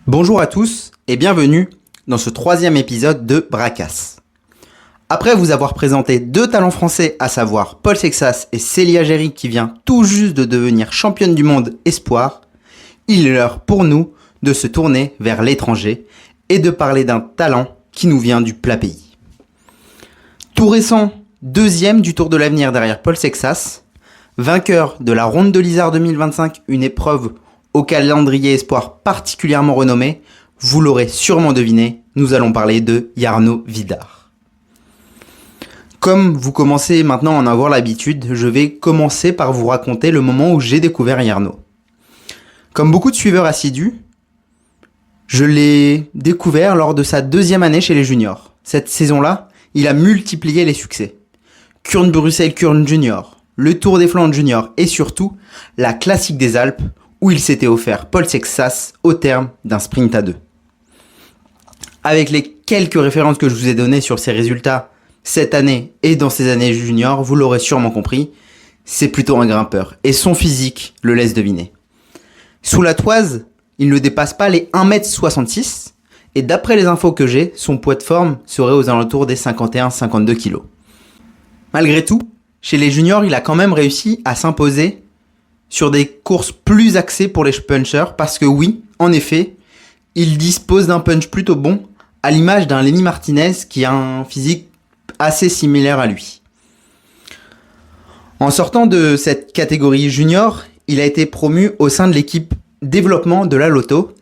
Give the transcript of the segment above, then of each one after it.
Bonjour à tous et bienvenue dans ce troisième épisode de Bracas. Après vous avoir présenté deux talents français, à savoir Paul Sexas et Célia Géry qui vient tout juste de devenir championne du monde espoir, il est l'heure pour nous de se tourner vers l'étranger et de parler d'un talent qui nous vient du plat pays. Tout récent, deuxième du Tour de l'Avenir derrière Paul Sexas, vainqueur de la Ronde de l'Isère 2025, une épreuve au calendrier espoir particulièrement renommé, vous l'aurez sûrement deviné, nous allons parler de Jarno Vidar. Comme vous commencez maintenant à en avoir l'habitude, je vais commencer par vous raconter le moment où j'ai découvert Jarno. Comme beaucoup de suiveurs assidus, je l'ai découvert lors de sa deuxième année chez les juniors. Cette saison-là, il a multiplié les succès. Kuurne-Bruxelles-Kuurne Junior, le Tour des Flandres Junior et surtout la Classique des Alpes où il s'était offert Paul Sexas au terme d'un sprint à deux. Avec les quelques références que je vous ai données sur ses résultats cette année et dans ses années juniors, vous l'aurez sûrement compris, c'est plutôt un grimpeur et son physique le laisse deviner. Sous la toise, il ne dépasse pas les 1m66 et d'après les infos que j'ai, son poids de forme serait aux alentours des 51-52 kg. Malgré tout, chez les juniors, il a quand même réussi à s'imposer sur des courses plus axées pour les punchers parce que oui, en effet, il dispose d'un punch plutôt bon à l'image d'un Lenny Martinez qui a un physique assez similaire à lui. En sortant de cette catégorie junior, il a été promu au sein de l'équipe développement de la Lotto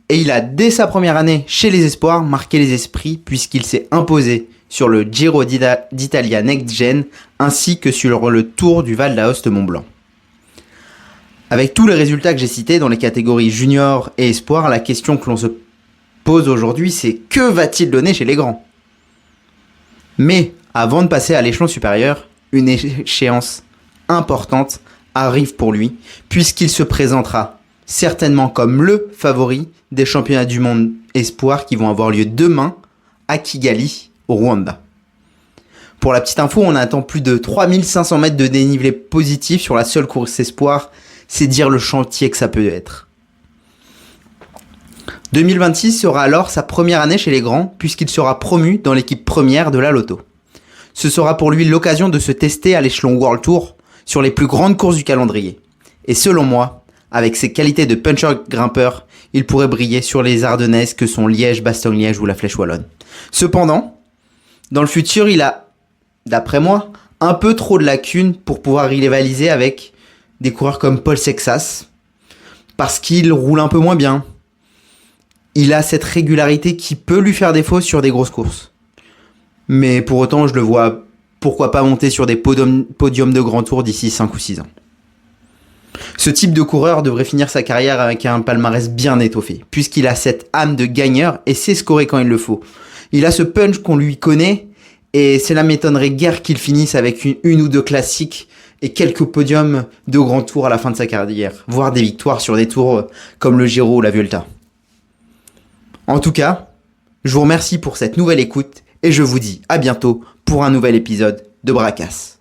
et il a dès sa première année chez les espoirs marqué les esprits puisqu'il s'est imposé sur le Giro d'Italia Next Gen ainsi que sur le Tour du Val d'Aoste Mont-Blanc. Avec tous les résultats que j'ai cités dans les catégories junior et espoir, la question que l'on se pose aujourd'hui, c'est que va-t-il donner chez les grands ? Mais avant de passer à l'échelon supérieur, une échéance importante arrive pour lui, puisqu'il se présentera certainement comme le favori des championnats du monde espoir qui vont avoir lieu demain à Kigali, au Rwanda. Pour la petite info, on attend plus de 3500 mètres de dénivelé positif sur la seule course espoir. C'est dire le chantier que ça peut être. 2026 sera alors sa première année chez les grands puisqu'il sera promu dans l'équipe première de la Lotto. Ce sera pour lui l'occasion de se tester à l'échelon World Tour sur les plus grandes courses du calendrier. Et selon moi, avec ses qualités de puncher grimpeur, il pourrait briller sur les Ardennaises que sont Liège, Bastogne-Liège ou la Flèche Wallonne. Cependant, dans le futur, il a, d'après moi, un peu trop de lacunes pour pouvoir rivaliser avec des coureurs comme Paul Sexas, parce qu'il roule un peu moins bien. Il a cette régularité qui peut lui faire défaut sur des grosses courses. Mais pour autant, je le vois, pourquoi pas monter sur des podiums de grand tour d'ici 5 ou 6 ans. Ce type de coureur devrait finir sa carrière avec un palmarès bien étoffé, puisqu'il a cette âme de gagneur et sait scorer quand il le faut. Il a ce punch qu'on lui connaît, et cela m'étonnerait guère qu'il finisse avec une ou deux classiques et quelques podiums de grand tour à la fin de sa carrière, voire des victoires sur des tours comme le Giro ou la Vuelta. En tout cas, je vous remercie pour cette nouvelle écoute et je vous dis à bientôt pour un nouvel épisode de Bracas.